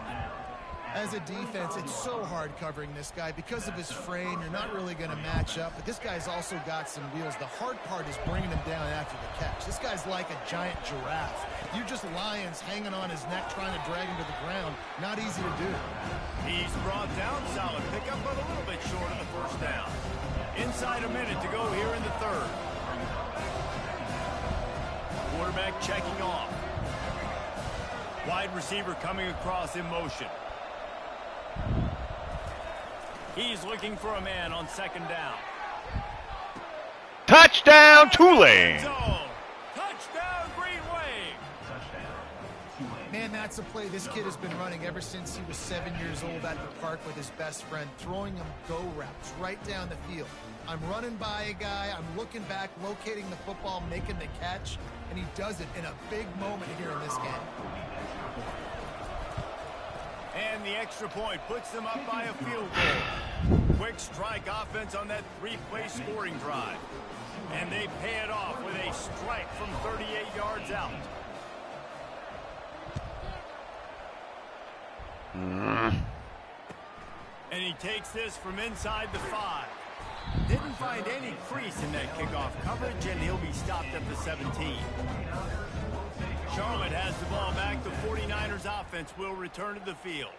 As a defense, it's so hard covering this guy. Because of his frame, you're not really going to match up. But this guy's also got some wheels. The hard part is bringing him down after the catch. This guy's like a giant giraffe. You're just lions hanging on his neck trying to drag him to the ground. Not easy to do. He's brought down. Solid pickup, but a little bit short of the first down. Inside a minute to go here in the 3rd. Quarterback checking off. Wide receiver coming across in motion. He's looking for a man on 2nd down. Touchdown, Tulane! Touchdown, Green Wave! Man, that's a play this kid has been running ever since he was 7 years old at the park with his best friend, throwing him go routes right down the field. I'm running by a guy, I'm looking back, locating the football, making the catch, and he does it in a big moment here in this game. And the extra point puts them up by a field goal. Quick strike offense on that 3-play scoring drive. And they pay it off with a strike from 38 yards out. And he takes this from inside the 5. Didn't find any crease in that kickoff coverage, and he'll be stopped at the 17. Charlotte has the ball back. The 49ers offense will return to the field.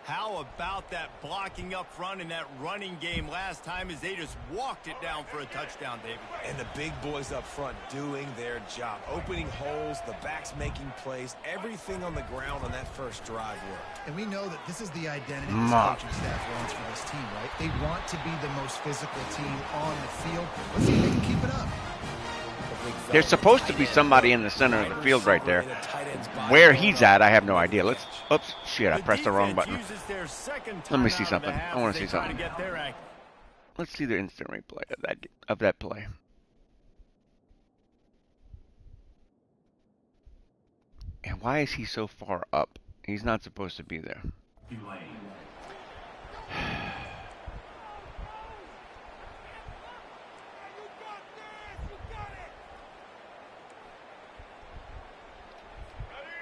How about that blocking up front in that running game last time as they just walked it down for a touchdown, David? And the big boys up front doing their job. Opening holes, the backs making plays, everything on the ground on that first drive worked. And we know that this is the identity this coaching staff wants for this team, right? They want to be the most physical team on the field. Let's see if they can keep it up. There's supposed to be somebody in the center of the field right there. Where he's at, I have no idea. Oops, shit, I pressed the wrong button. Let me see something. I want to see something. Let's see the instant replay of that play. And why is he so far up? He's not supposed to be there.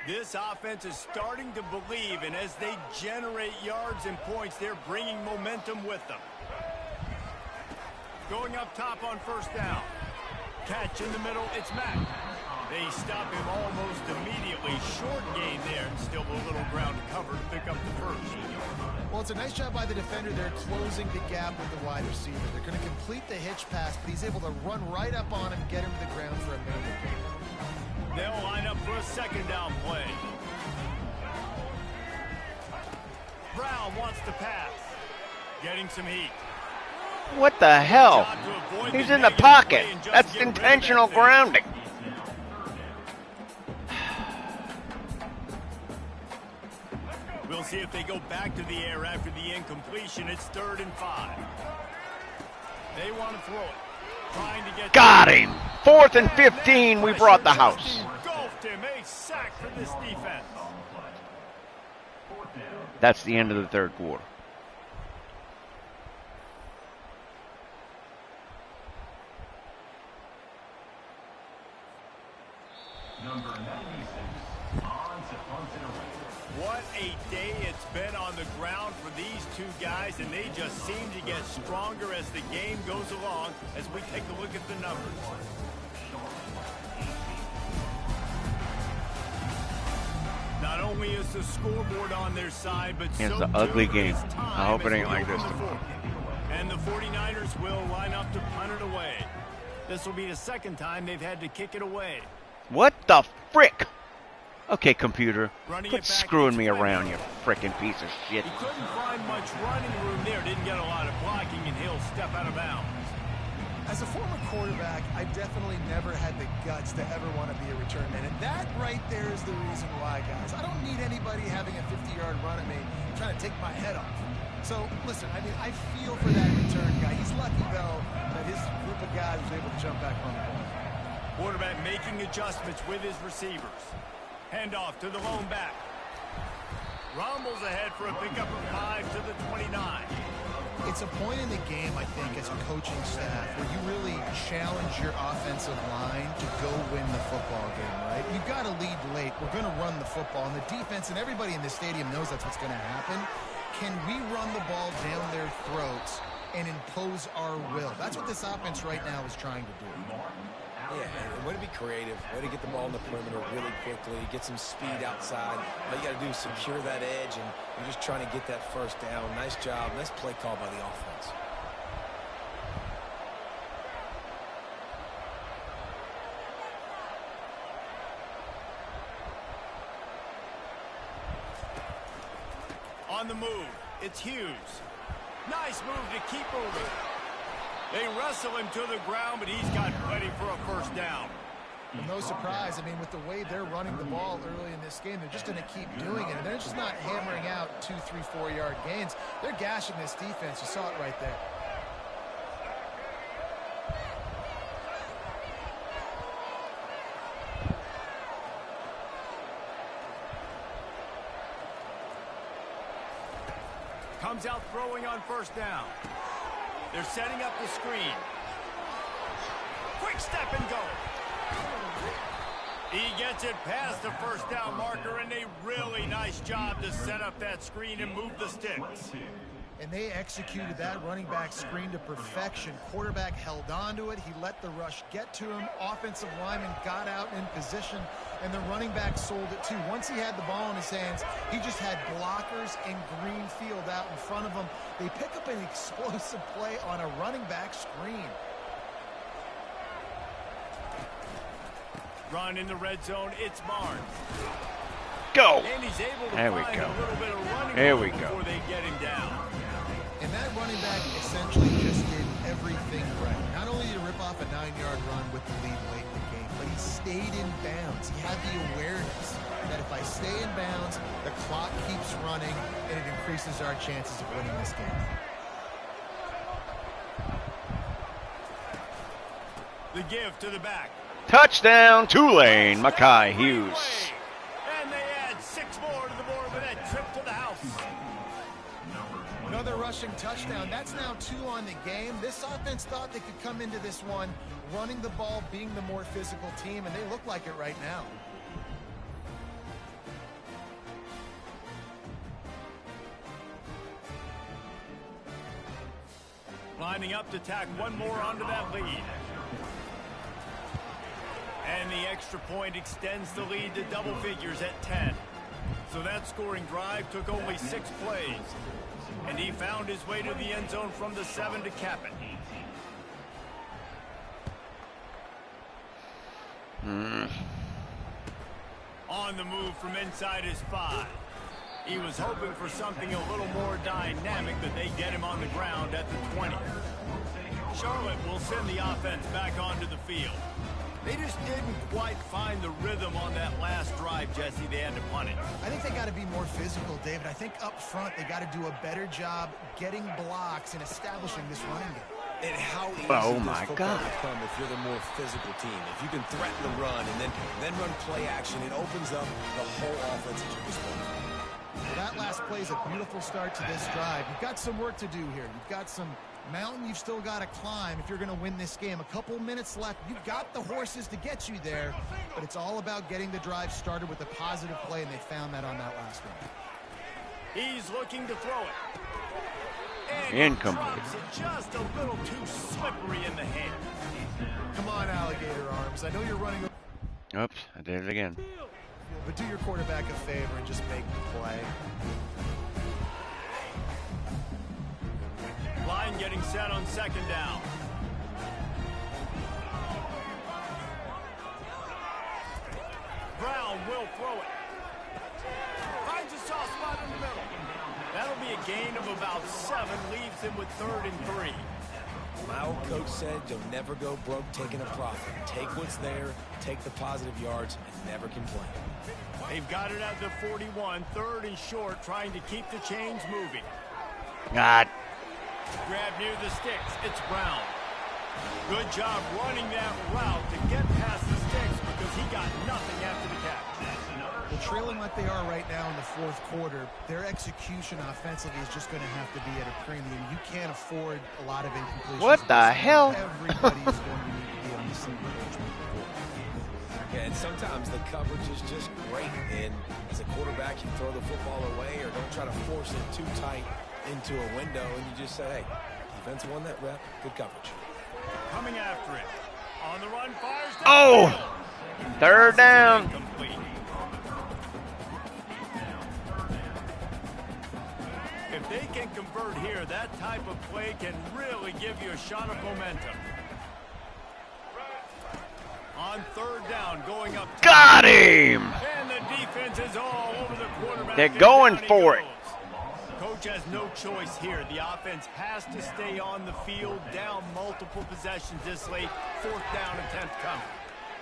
This offense is starting to believe, and as they generate yards and points, they're bringing momentum with them. Going up top on first down. Catch in the middle, it's Mack. They stop him almost immediately. Short gain there, and still a little ground to cover to pick up the first. Well, it's a nice job by the defender. They're closing the gap with the wide receiver. They're going to complete the hitch pass, but he's able to run right up on him, get him to the ground for a minimum gain. They'll line up for a second down play. Brown wants to pass. Getting some heat. What the hell? He's in the pocket. That's intentional grounding. We'll see if they go back to the air after the incompletion. It's 3rd and 5. They want to throw it. Trying to get... Got him! 4th and 15. We brought the house. Engulfed him. A sack for this defense. That's the end of the 3rd quarter. What a day it's been on the ground for these two guys, and they just seem to get stronger as the game goes along as we take a look at the numbers. Not only is the scoreboard on their side, but it's so an ugly too game. is time I hope it as ain't we like this open the tomorrow. fourth. And the 49ers will line up to punt it away. This will be the second time they've had to kick it away. What the frick? Okay, computer, Running quit it back screwing me each way. around, you frickin' piece of shit. He couldn't find much running room there. Didn't get a lot of blocking, and he'll step out of bounds. As a former quarterback, I definitely never had the guts to ever want to be a return man. And that right there is the reason why, guys. I don't need anybody having a 50-yard run at me trying to take my head off. So, listen, I mean, I feel for that return guy. He's lucky, though, that his group of guys was able to jump back on the ball. Quarterback making adjustments with his receivers. Handoff to the lone back. Rumbles ahead for a pickup of 5 to the 29. It's a point in the game, I think, as a coaching staff where you really challenge your offensive line to go win the football game, right? You've got to lead late. We're going to run the football. And the defense and everybody in the stadium knows that's what's going to happen. Can we run the ball down their throats and impose our will? That's what this offense right now is trying to do. Yeah, and way to be creative, way to get the ball in the perimeter really quickly, get some speed outside. All you got to do is secure that edge, and you're just trying to get that first down. Nice job, nice play call by the offense. On the move, it's Hughes. Nice move to keep moving. They wrestle him to the ground, but he's got plenty for a first down. Well, no surprise. I mean, with the way they're running the ball early in this game, they're just going to keep doing it. And they're just not hammering out 2, 3, 4-yard gains. They're gashing this defense. You saw it right there. Comes out throwing on first down. They're setting up the screen. Quick step and go. He gets it past the first down marker, and a really nice job to set up that screen and move the sticks. And they executed that running back screen to perfection. Quarterback held on to it. He let the rush get to him. Offensive lineman got out in position, and the running back sold it too. Once he had the ball in his hands, he just had blockers and green field out in front of him. They pick up an explosive play on a running back screen. Run in the red zone. It's Barnes. Go. And he's able to There we find go. a little bit of running There room we go. before they get him down. And that running back essentially just did everything right. Not only did he rip off a 9-yard run with the lead late in the game, but he stayed in bounds. He had the awareness that if I stay in bounds, the clock keeps running, and it increases our chances of winning this game. The give to the back. Touchdown, Tulane, Mekhi Hughes. And they add 6 more to the board with that trip to the house. Another rushing touchdown. That's now 2 on the game. This offense thought they could come into this one running the ball, being the more physical team, and they look like it right now. Lining up to tack one more onto that lead. And And the extra point extends the lead to double figures at 10. So that scoring drive took only 6 plays. And he found his way to the end zone from the 7 to cap it. On the move from inside his 5. He was hoping for something a little more dynamic, but they get him on the ground at the 20. Charlotte will send the offense back onto the field. They just didn't quite find the rhythm on that last drive, Jesse. They had to punt it. I think they got to be more physical, David. I think up front they got to do a better job getting blocks and establishing this running game. And how easy Oh does my football God. become if you're the more physical team? If you can threaten the run and then run play action, it opens up the whole offense at your disposal. Well, that last play is a beautiful start to this drive. You've got some work to do here. You've got some mountain you've still got to climb if you're going to win this game. A couple minutes left. You've got the horses to get you there, but it's all about getting the drive started with a positive play, and they found that on that last one. He's looking to throw it. And Incomplete. drops it just a little too slippery in the hand. Come on, alligator arms. I know you're running, Oops, I did it again. but do your quarterback a favor and just make the play. Line getting set on 2nd down. Brown will throw it. Finds a soft spot in the middle. That'll be a gain of about 7, leaves him with 3rd and 3. My old coach said you'll never go broke taking a profit. Take what's there, take the positive yards, and never complain. They've got it at the 41, 3rd and short, trying to keep the chains moving. God. Grab near the sticks. It's Brown. Good job running that route to get past the sticks because he got nothing after the catch. Well, trailing like they are right now in the 4th quarter, their execution offensively is just going to have to be at a premium. You can't afford a lot of incompletions. What the hell? Everybody is going to need to be on the same page. Yeah, and sometimes the coverage is just great. And as a quarterback, you throw the football away or don't try to force it too tight into a window, and you just say, hey, defense won that rep, good coverage. Coming after it. On the run, fires down. Oh! 3rd down. Incomplete. If they can convert here, that type of play can really give you a shot of momentum. On 3rd down, going up top. Got him! And the defense is all over the quarterback. They're and going down he for it. goes. Coach has no choice here. The offense has to stay on the field, down multiple possessions this late. 4th down attempt coming.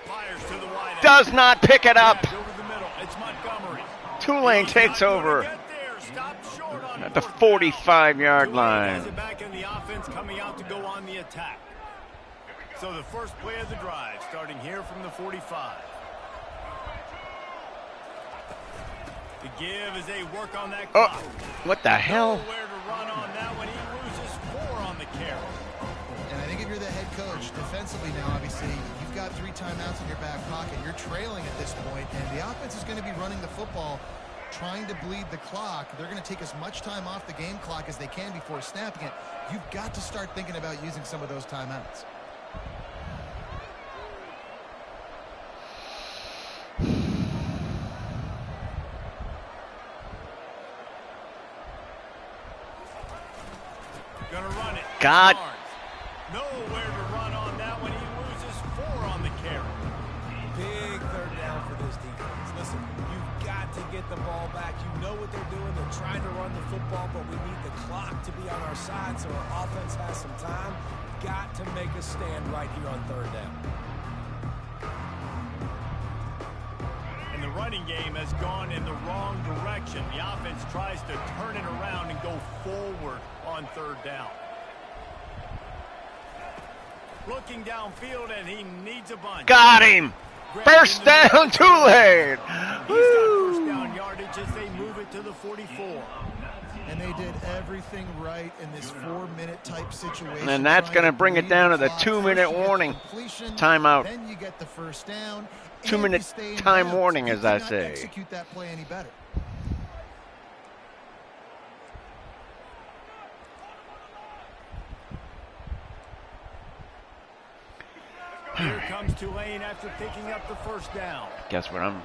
Fires to the wide end. Does not pick it up. Grabbed over the middle. It's Montgomery. Tulane He's takes not gonna over get there. Stopped short on at the 4th down. 45-yard Tulane line. has it back in the offense coming out to go on the attack. So the first play of the drive starting here from the 45. The give as they work on that Oh, clock. what the hell? Nowhere to run on that when he loses 4 on the carry. And I think if you're the head coach, defensively now, obviously, you've got 3 timeouts in your back pocket. You're trailing at this point, and the offense is going to be running the football, trying to bleed the clock. They're going to take as much time off the game clock as they can before snapping it. You've got to start thinking about using some of those timeouts. Gonna run it. God. Barnes. Nowhere to run on that when he loses 4 on the carry. Big 3rd down for this defense. Listen, you've got to get the ball back. You know what they're doing. They're trying to run the football, but we need the clock to be on our side so our offense has some time. Got to make a stand right here on 3rd down. And the running game has gone in the wrong direction. The offense tries to turn it around and go forward on 3rd down. Looking downfield, and he needs a bunch. Got him! First down, Tulane! He's got first down yardage as they move it to the 44. And they did everything right in this 4-minute type situation. And that's trying going to bring it bleed down to the clock. 2-minute First you get the warning. completion, Timeout. Then you get the first down. 2-minute and you stay in time bounds. warning, You as I cannot say. Execute that play any better. Here comes Tulane after picking up the first down. Guess what I'm...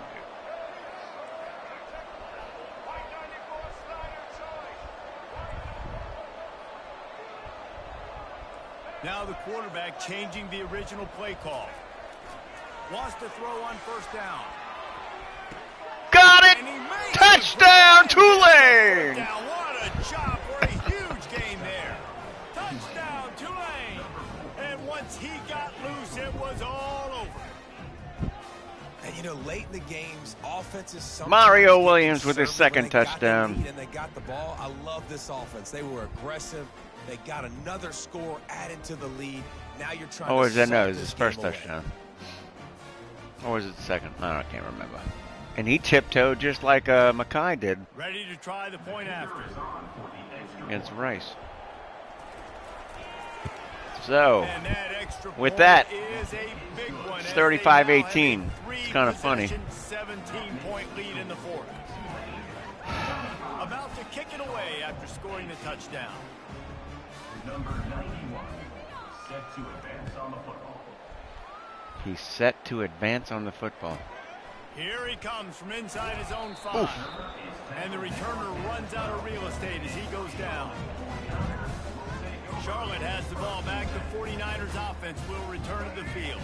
Now the quarterback changing the original play call. Wants to throw on first down. Got it! And he made Touchdown, it. Tulane! What a job for a huge gain there. Touchdown, Tulane. And once he got loose, it was all over. And, you know, late in the games, offenses sometimes Mario get Williams with his conservative when second they got the touchdown. lead and they got the ball. I love this offense. They were aggressive. They got another score added to the lead. Now you're trying Or to was that, no, suck it was this his first game away. touchdown. Or was it the second? I can't remember. And he tiptoed just like Mackay did Ready to try the point after. against Rice. So, And that extra with point that, is a big one it's as they now 35-18. have a It's kind of funny. 17-point lead in the fourth. About to kick it away after scoring the touchdown. Number 91, set to advance on the football. He's set to advance on the football. Here he comes from inside his own 5. And the returner runs out of real estate as he goes down. Charlotte has the ball back. The 49ers offense will return to the field.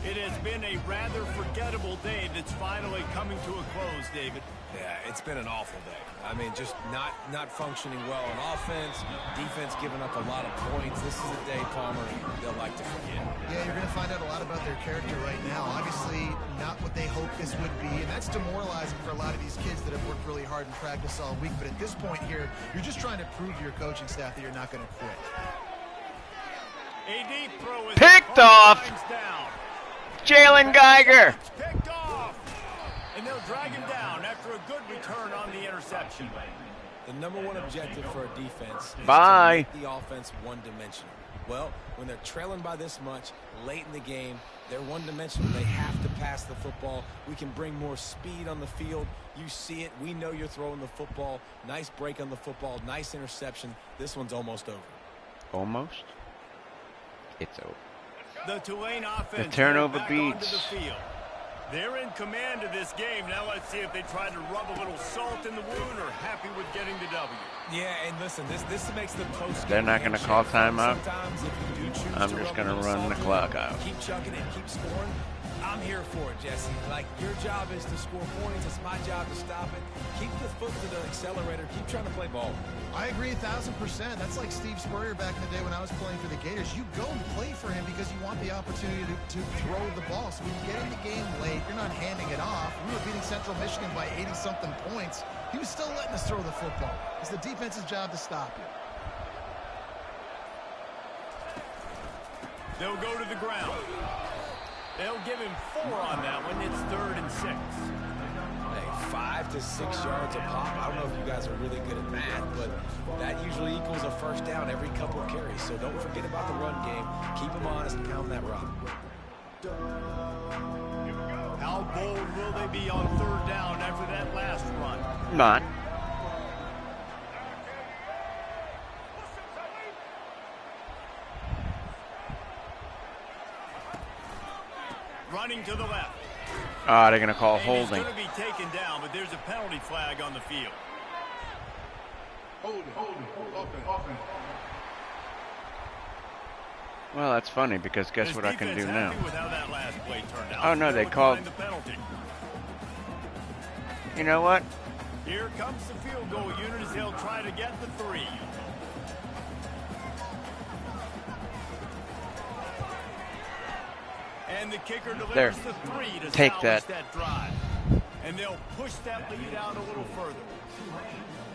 It has been a rather forgettable day that's finally coming to a close, David. Yeah, it's been an awful day. I mean, just not functioning well on offense, defense giving up a lot of points. This is a day, Palmer, they'll like to forget. Yeah, you're going to find out a lot about their character right now. Obviously, not what they hoped this would be, and that's demoralizing for a lot of these kids that have worked really hard in practice all week. But at this point here, you're just trying to prove to your coaching staff that you're not going to quit. A deep throw is Picked off. down. Jalen Geiger. Picked off. And they'll drag him down after a good return on the interception. The number one objective for a defense is Bye. to make the offense one-dimensional. Well, when they're trailing by this much late in the game, they're one-dimensional. They have to pass the football. We can bring more speed on the field. You see it. We know you're throwing the football. Nice break on the football. Nice interception. This one's almost over. Almost. It's over. The Tulane offense The turnover back onto beats. the field. They're in command of this game. Now let's see if they try to rub a little salt in the wound or happy with getting the W. Yeah, and listen, this makes the post. They're not gonna call timeout. Sometimes if you do choose I'm to just rub a gonna little run salt the in, clock out. Keep chucking it, keep scoring. I'm here for it, Jesse. Like, your job is to score points. It's my job to stop it. Keep the foot to the accelerator. Keep trying to play ball. I agree 1,000%. That's like Steve Spurrier back in the day when I was playing for the Gators. You go and play for him because you want the opportunity to throw the ball. So when you get in the game late, you're not handing it off. We were beating Central Michigan by 80-something points. He was still letting us throw the football. It's the defense's job to stop you. They'll go to the ground. They'll give him 4 on that one. It's 3rd and 6. Hey, 5 to 6 yards a pop. I don't know if you guys are really good at math, but that usually equals a first down every couple of carries. So don't forget about the run game. Keep them honest and pound that rock. How bold will they be on 3rd down after that last run? Not. Running to the left. Ah, they're gonna call And holding. he's going to be taken down, but there's a penalty flag on the field. Holding, offense. Well, that's funny because guess Is what I can defense do now? happy with how that last play turned out? Oh, no, they They'll called- decline the penalty. You know what? Here comes the field goal unit as they'll try to get the 3. And the kicker delivers There. the 3 to Take salvage that. that drive. And they'll push that lead out a little further.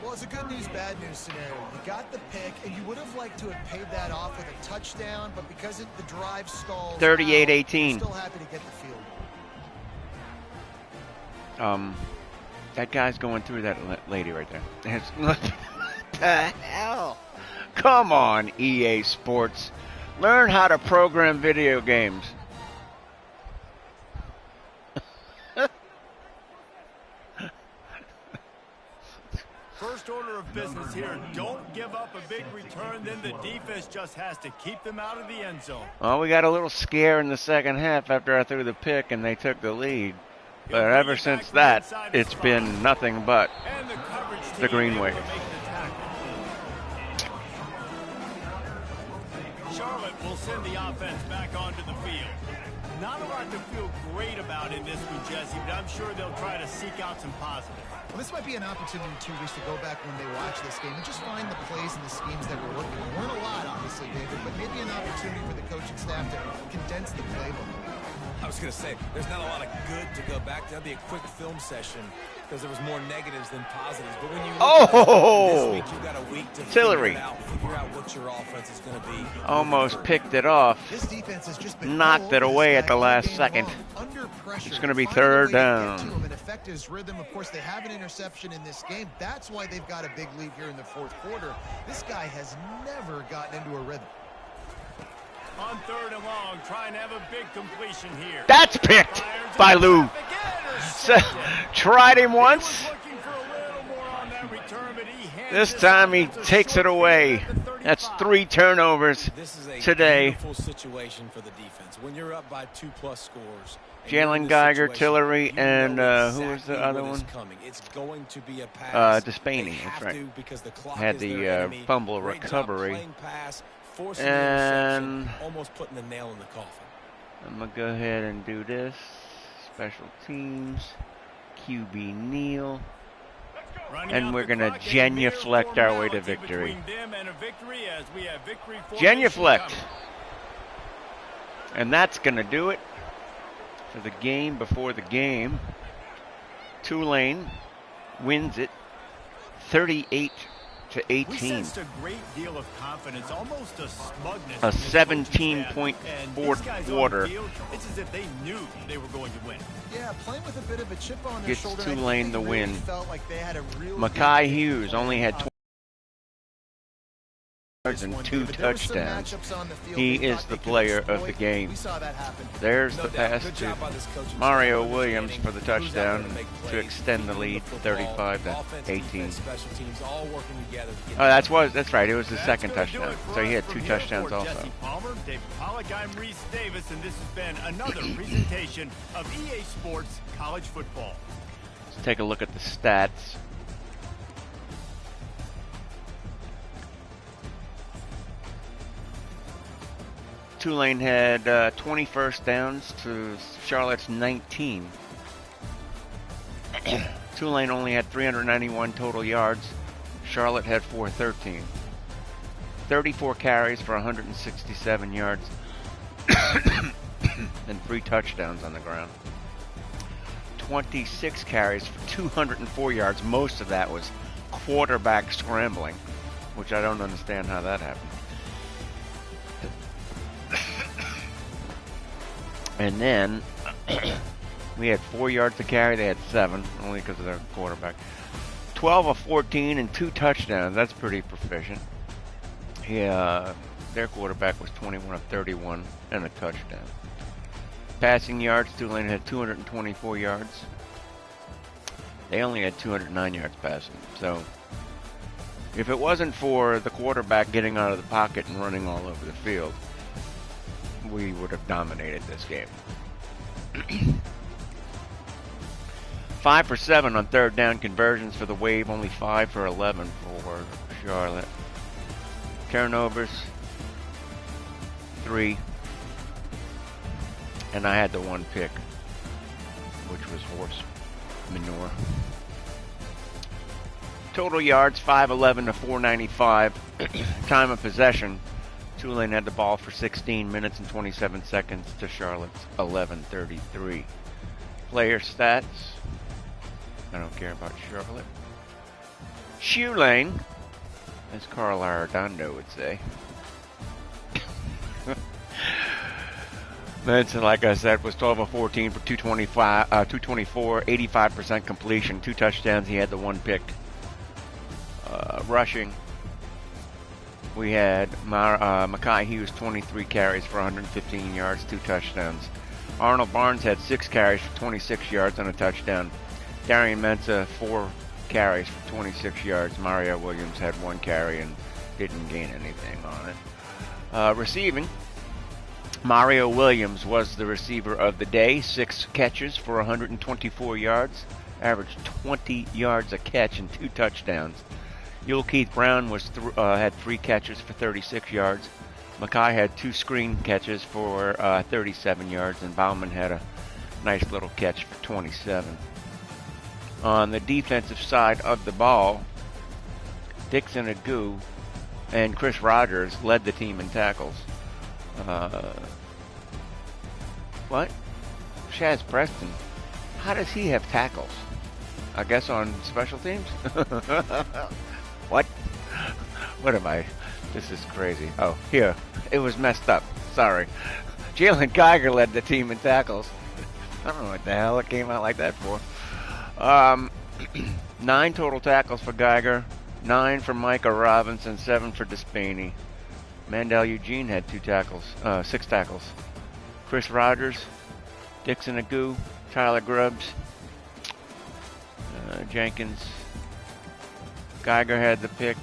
Well, it's a good news, bad news scenario. You got the pick, and you would have liked to have paid that off with a touchdown, but because the drive stalls 38-18. out, you're still happy to get the field goal. That guy's going through that lady right there. What the hell? Come on, EA Sports. Learn how to program video games. First order of business here, don't give up a big return, then the defense just has to keep them out of the end zone. Well, we got a little scare in the second half after I threw the pick and they took the lead. But ever since that, it's been nothing but the green wave. Charlotte will send the offense back onto the field. Not a lot to feel great about in this one, Jesse, but I'm sure they'll try to seek out some positives. Well, this might be an opportunity, too, Reese, to go back when they watch this game and just find the plays and the schemes that were working. There weren't a lot, obviously, David, but maybe an opportunity for the coaching staff to condense the playbook. I was going to say, there's not a lot of good to go back to. That'd be a quick film session because there was more negatives than positives. But when you look at this week, you got a week to Tillery figure out what your offense is going to be. almost picked it off. This defense has just been Knocked it away at the last second. Under pressure. It's going to be third down. And affect his rhythm. Of course, they have an interception in this game. That's why they've got a big lead here in the fourth quarter. This guy has never gotten into a rhythm. On third and long, trying to have a big completion here. That's picked by Lou. So, tried him once. This time he takes it away. That's 3 turnovers today. Beautiful situation for the defense. When you're up by 2+ scores. Jalen Geiger, Tillery, and who was the other one? It's going to be a pass. Despaney, that's right. Had the fumble recovery. And almost putting the nail in the coffin. I'm going to go ahead and do this. Special teams. QB Neal. And we're going to genuflect our way to victory. Genuflect. And that's going to do it for the game before the game. Tulane wins it 38-18. We sensed a great deal of confidence, almost a smugness. A 17-point fourth quarter. It's as if they knew they were going to win. Yeah, playing with a bit of a chip on their Gets shoulder. Tulane the win. Felt like they had a real Makai Hughes only had 20 yards and 2 touchdowns. He is the player of the game. There's the pass to Mario Williams for the touchdown to extend the lead 35-18. Oh, that's right. It was the second touchdown. So he had 2 touchdowns also. Palmer, David Pollack, I'm Reese Davis, and this has been another presentation of EA Sports College Football. Let's take a look at the stats. Tulane had 20 first downs to Charlotte's 19. Tulane only had 391 total yards. Charlotte had 413. 34 carries for 167 yards and 3 touchdowns on the ground. 26 carries for 204 yards. Most of that was quarterback scrambling, which I don't understand how that happened. And then we had 4 yards to carry. They had 7, only because of their quarterback. 12 of 14 and 2 touchdowns. That's pretty proficient. Their quarterback was 21 of 31 and a touchdown. Passing yards, Tulane had 224 yards. They only had 209 yards passing. So if it wasn't for the quarterback getting out of the pocket and running all over the field, we would have dominated this game. 5 for 7 on third down conversions for the Wave, only 5 for 11 for Charlotte. Turnovers, 3. And I had the 1 pick, which was horse manure. Total yards, 511 to 495. Time of possession, Tulane had the ball for 16 minutes and 27 seconds to Charlotte's 11:33. Player stats. I don't care about Charlotte. Shoelane, as Carl Arredondo would say. Benson, like I said, was 12 of 14 for 224, 85% completion, 2 touchdowns. He had the 1 pick. Rushing, we had Makai Hughes, 23 carries for 115 yards, 2 touchdowns. Arnold Barnes had 6 carries for 26 yards and a touchdown. Darian Mensah, 4 carries for 26 yards. Mario Williams had 1 carry and didn't gain anything on it. Receiving, Mario Williams was the receiver of the day. 6 catches for 124 yards. Averaged 20 yards a catch and 2 touchdowns. Yul Keith Brown had 3 catches for 36 yards. Mackay had 2 screen catches for 37 yards, and Bauman had a nice little catch for 27. On the defensive side of the ball, Dixon Agu and Chris Rogers led the team in tackles. What? Shaz Preston, how does he have tackles? I guess on special teams? What? What am I? This is crazy. Oh, here. It was messed up. Sorry. Jalen Geiger led the team in tackles. I don't know what the hell it came out like that for. 9 total tackles for Geiger, 9 for Micah Robinson, 7 for Despaney. Mandel Eugene had 6 tackles. Chris Rogers, Dixon Agu, Tyler Grubbs, Jenkins. Geiger had the pick.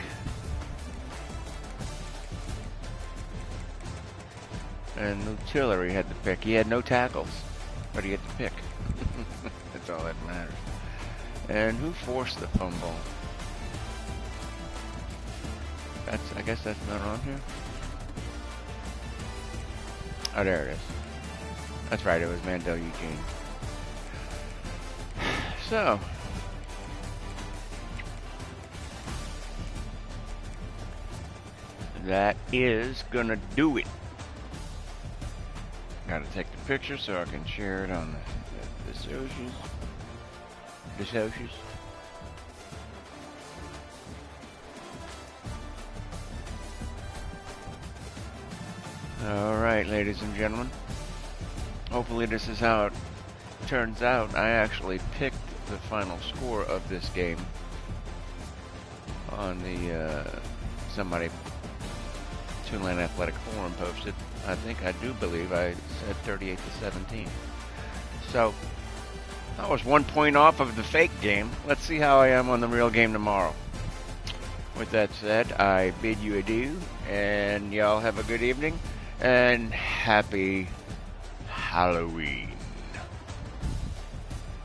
And Tillery had the pick. He had no tackles, but he had the pick. That's all that matters. And who forced the fumble? I guess that's not on here. Oh, there it is. That's right, it was Mandel Eugene. So, that is gonna do it. Gotta take the picture so I can share it on the socials. The socials. Alright, ladies and gentlemen. Hopefully this is how it turns out. I actually picked the final score of this game on the somebody Toonland Athletic Forum posted. I do believe I said 38-17. So I was 1 point off of the fake game. Let's see how I am on the real game tomorrow. With that said, I bid you adieu, and y'all have a good evening, and happy Halloween.